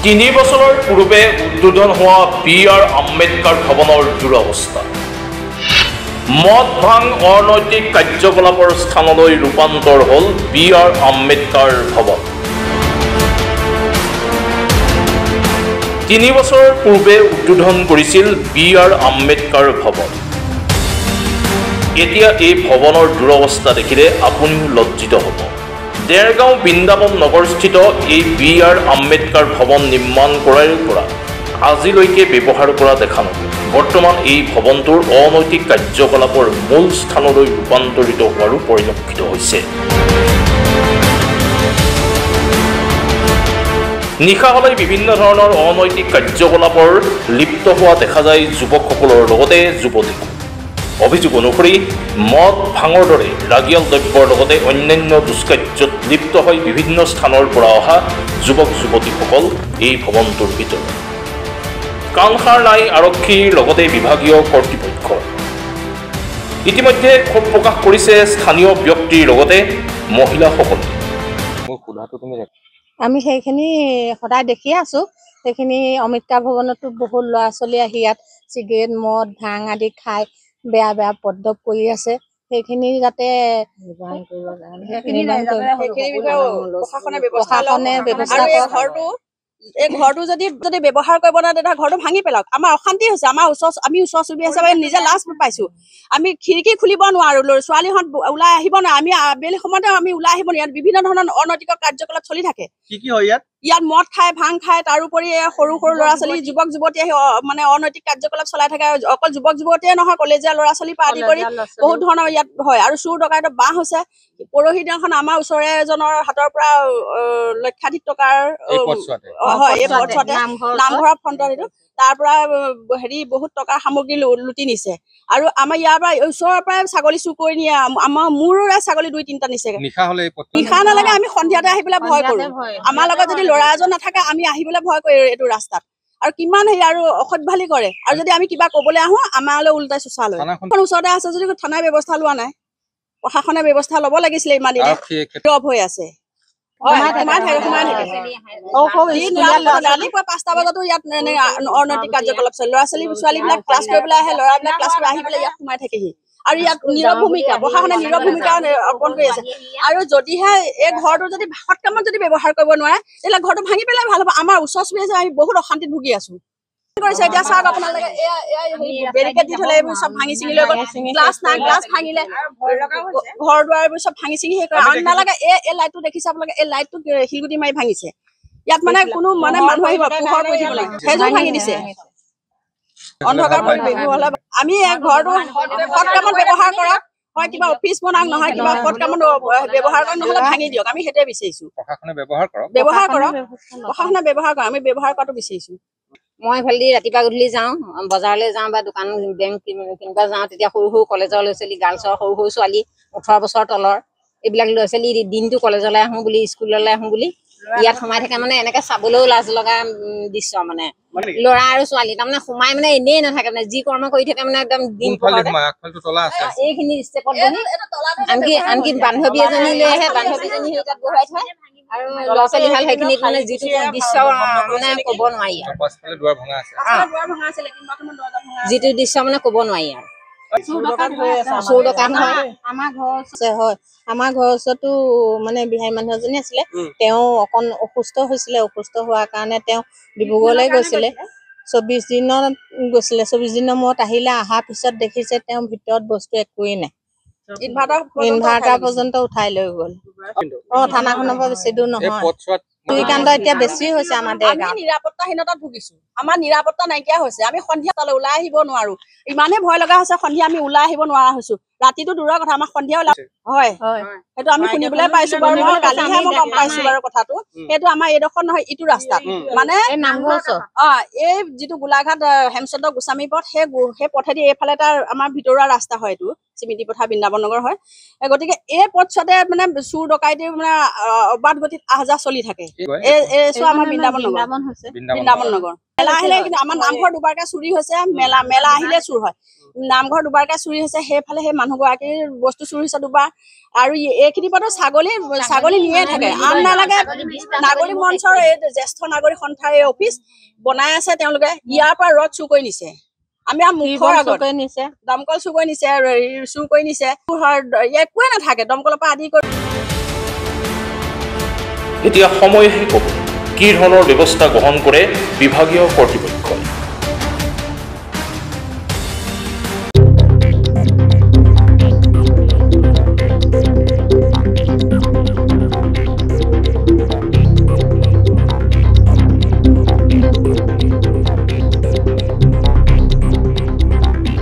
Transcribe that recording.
তিনি বছৰৰ পূৰ্বে উদ্বোধন হোৱা বি.আৰ. আম্বেদকাৰ ভৱনৰ দুৰৱস্থা। মদ ভাং অনৈতিক কাৰ্যকলাপৰ স্থানলৈ ৰূপান্তৰ হ'ল বি.আৰ. আম্বেদকাৰ ভৱন। তিনি বছৰৰ পূৰ্বে উদ্বোধন কৰিছিল বি.আৰ. আম্বেদকাৰ ভৱন। এতিয়া এই ভৱনৰ দুৰৱস্থা দেখিলে আপুনিও লজ্জিত হ'ব। দেৰগাঁও বৃন্দাবন নগৰস্থিত এই বি.আৰ. আম্বেদকাৰ ভৱন নিৰ্মাণ কৰাৰ পৰা আজিলৈকে ব্যৱহাৰ কৰা দেখা নগ'ল। বৰ্তমান এই ভৱনটোৰ অনৈতিক কাৰ্যকলাপৰ মূল স্থানলৈ ৰূপান্তৰিত হোৱাৰো পৰিলক্ষিত হৈছে। নিশা হ'লে বিভিন্ন ধৰণৰ অনৈতিক কাৰ্যকলাপৰ লিপ্ত হোৱা দেখা যায় যুৱকসকলৰ লগতে যুৱতীকো। অভিযোগ অনুসৰি মদ ভাঙৰ দৰে ৰাগিয়াল দ্ৰব্যৰ লগতে অন্যান্য দুষ্কাৰ্যত লিপ্ত হৈ বিভিন্ন স্থানৰ পৰা অহা যুৱক যুৱতীসকল এই ভৱনটোৰ ভিতৰত। কাণসাৰ নাই আৰক্ষীৰ লগতে বিভাগীয় কৰ্তৃপক্ষ। ইতিমধ্যে ক্ষোভ প্ৰকাশ কৰিছে স্থানীয় ব্যক্তিৰ লগতে মহিলাসকলে। আমি সেইখিনি সদায় দেখি আছো। সেইখিনি আম্বেদকাৰ ভৱনতো বহুত ল'ৰা ছোৱালী আহি ইয়াত চিগাৰেট মদ ভাং আদি খাই বেয়া বেয়া পদ্ৰৱ কৰি আছে। সেইখিনি যাতে প্ৰশাসনে ব্যৱস্থা এই ঘৰটো যদি ব্যৱহাৰ কৰিব নোৱাৰে তেতিয়া ঘৰটো ভাঙি পেলাওক। আমাৰ অশান্তি হৈছে। আমি ওচৰ চুবুৰীয়া হিচাপে নিজে লাজ পাইছো। আমি খিৰিকী খুলিব নোৱাৰো, ছোৱালীহঁত ওলাই আহিব নোৱাৰে। আমি আবেলি সময়তে আমি ওলাই আহিব নোৱাৰো। ইয়াত বিভিন্ন ধৰণৰ অনৈতিক কাৰ্যকলাপ চলি থাকে। কি হয় ইয়াত মদ খাই ভাং খাই তাৰোপৰি সৰু সৰু ল'ৰা ছোৱালী যুৱক যুৱতী আহি মানে অনৈতিক কাৰ্যকলাপ চলাই থাকে। অকল যুৱক যুৱতীয়ে নহয়, কলেজীয়া ল'ৰা ছোৱালীৰ পৰা আদি কৰি বহুত ধৰণৰ ইয়াত হয়। আৰু চুৰ ডকাইতৰ বাহ হৈছে। পৰহি দিনাখন আমাৰ ওচৰে এজনৰ হাতৰ পৰা লক্ষাধিক টকাৰ হয় এই পথতে নামঘৰৰ ফ্ৰণ্টত এইটো তাৰ পৰা বহুত টকাৰ সামগ্ৰী লুটি নিছে। আৰু আমাৰ ইয়াৰ পৰা ওচৰৰ পৰাই ছাগলী চুৰ কৰি নিয়ে। আমাৰ মোৰে ছাগলী 2-3টা নিছে। নিশা নালাগে, আমি সন্ধিয়াতে আহি পেলাই ভয় কৰো। আমাৰ লগত যদি ল'ৰা এজন নাথাকে আমি আহিবলৈ ভয় কৰো এইটো ৰাস্তাত। আৰু কিমান আৰু অসভ্যালি কৰে। আৰু যদি আমি কিবা কবলৈ আহো আমালৈ উল্টাই চোচা লয়। ওচৰতে আছে যদি থানাই ব্যৱস্থা লোৱা নাই। প্ৰশাসনে ব্যৱস্থা ল'ব লাগিছিলে। ইমান দিনে ৰব হৈ আছে। ৰাতিপুৱা 5টা বজাতো ইয়াত অনৈতিক কাৰ্যকলাপ চলে। ল'ৰা ছোৱালীবিলাক ক্লাছ কৰিবলৈ আহে, ল'ৰাবিলাক ক্লাছ কৰি আহি পেলাই ইয়াত সোমাই থাকেহি। আৰু ইয়াত নীৰৱ ভূমিকা, প্ৰশাসনে নীৰৱ ভূমিকা অৰ্পণ কৰি আছে। আৰু যদিহে এই ঘৰটো যদি সৎ কামত যদি ব্যৱহাৰ কৰিব নোৱাৰে তেতিয়াহ'লে ঘৰটো ভাঙি পেলাই ভাল হ'ব। আমাৰ ওচৰ চুবুৰীয়া আমি বহুত অশান্তিত ভুগি আছো। কৰিছে এতিয়া চাওক আপোনালোকে বেৰিকেড দি থলে এইবোৰ চব ভাঙি চিঙি লৈ গ'ল। গ্লাছ নাই, গ্লাছ ভাঙিলে, ঘৰ দুৱাৰ এইবোৰ চব ভাঙি চিঙি সেই কৰে। আৰু নালাগে এই লাইটটো দেখিছে আপোনালোকে, এই লাইটটো শিলগুটি মাৰি ভাঙিছে। ইয়াত মানে কোনো মানুহ আহিব পোহৰ কৰি দিব লাগে, সেইযোৰ ভাঙি দিছে। অন্ধকাৰ কৰি হলে আমি ঘৰটো সৎ কামত ব্যৱহাৰ কৰক। হয় কিবা অফিচ বনাওক, নহয় কিবা সৎ কামত ব্যৱহাৰ কৰক, নহলে ভাঙি দিয়ক। আমি সেইটোৱে বিচাৰিছো। প্ৰশাসনে ব্যৱহাৰ কৰক। প্ৰশাসনে ব্যৱহাৰ কৰক, আমি ব্যৱহাৰ কৰাটো বিচাৰিছো। মই এইফালেদি ৰাতিপুৱা গধূলি যাওঁ, বজাৰলৈ যাওঁ বা দোকান বেংক কিনিব যাওঁ। তেতিয়া সৰু সৰু কলেজৰ ল'ৰা ছোৱালী, গাৰ্লছৰ সৰু সৰু ছোৱালী 18 বছৰ তলৰ এইবিলাক ল'ৰা ছোৱালী দিনটো কলেজলৈ আহোঁ বুলি, স্কুললৈ আহোঁ বুলি ইয়াত সোমাই থাকে। মানে এনেকে চাবলৈও লাজ লগা দৃশ্য। মানে ল'ৰা আৰু ছোৱালী তাৰমানে সোমাই মানে এনেই নাথাকে, মানে যি কৰ্ম কৰি থাকে মানে একদম দিন এইখিনি ষ্টেপত বহি আনকি বান্ধৱী এজনী লৈ আহে, বান্ধৱীজনী সেই তাত বহুৱাই থয়। আৰু ল'ৰা ছোৱালী ভাল সেইখিনিত মানে যিটো দৃশ্য মানে ক'ব নোৱাৰি আৰু যিটো দৃশ্য মানে ক'ব নোৱাৰি আৰু চোৰ ডকাইত হয়। আমাৰ ঘৰৰ ওচৰতো মানে বিহাৰী মানুহ এজনী আছিলে। তেওঁ অকণ অসুস্থ হৈছিলে। অসুস্থ হোৱাৰ কাৰণে তেওঁ ডিব্ৰুগড়লৈ গৈছিলে। 24 দিনত গৈছিলে। 24 দিনৰ মূৰত আহিলে। অহাৰ পিছত দেখিছে তেওঁৰ ভিতৰত বস্তু একোৱেই নাই। ইনভাৰ্টাৰ পৰ্যন্ত উঠাই লৈ গ'ল। থানাখনৰ পৰা বেছি দূৰ নহয়। চুৰিকাণ্ড এতিয়া বেছি হৈছে আমাৰ দেৰগাঁৱত। আমি নিৰাপত্তাহীনতাত ভুগিছো। আমাৰ নিৰাপত্তা নাইকিয়া হৈছে। আমি সন্ধিয়া তালৈ ওলাই আহিব নোৱাৰো। ইমানেই ভয় লগা হৈছে, সন্ধিয়া আমি ওলাই আহিব নোৱাৰা হৈছো। ৰাতিটো দূৰৰ কথা, আমাৰ সন্ধিয়া হয় সেইটো আমি শুনিবলৈ পাইছো বাৰু। মই কালিহে মই গম পাইছো বাৰু কথাটো। সেইটো আমাৰ এইডোখৰ নহয়, ইটো ৰাস্তাত মানে এই যিটো গোলাঘাট হেমচন্দ্ৰ গোস্বামী পথ, সেই পথেদি এইফালে তাৰ আমাৰ ভিতৰুৱা ৰাস্তা হয় এইটো। চিমিতি পথাৰ বৃন্দাবন নগৰ হয় গতিকে এই পথছোৱাতে মানে চুৰ ডকাইতি মানে অবাধ গতিত আহ যাহ চলি থাকে এই চোৱা আমাৰ বৃন্দাবন নগৰ মেলা আহিলে কিন্তু আমাৰ নামঘৰ দুবাৰকে চুৰি হৈছে মেলা আহিলে চুৰ হয় নামঘৰ দুবাৰকে চুৰি হৈছে সেইফালে সেই মানুহগৰাকীৰ বস্তু চুৰি হৈছে দুবাৰ আৰু এইখিনি পথত ছাগলী নিয়ে থাকে আন নালাগে নাগৰিক মঞ্চৰ এই জ্যেষ্ঠ নাগৰিক সন্থাৰ এই অফিচ বনাই আছে তেওঁলোকে ইয়াৰ পৰা ৰদ চুৰ কৰি নিছে আমি মুখৰ আগত নিছে দমকল চুৰ কৰি নিছে চুৰ কৰি নিছে একোৱে নাথাকে দমকলৰ পৰা আদি কৰি এতিয়া সময়হে ক'ব কি ধৰণৰ ব্যৱস্থা গ্ৰহণ কৰে বিভাগীয় কৰ্তৃপক্ষই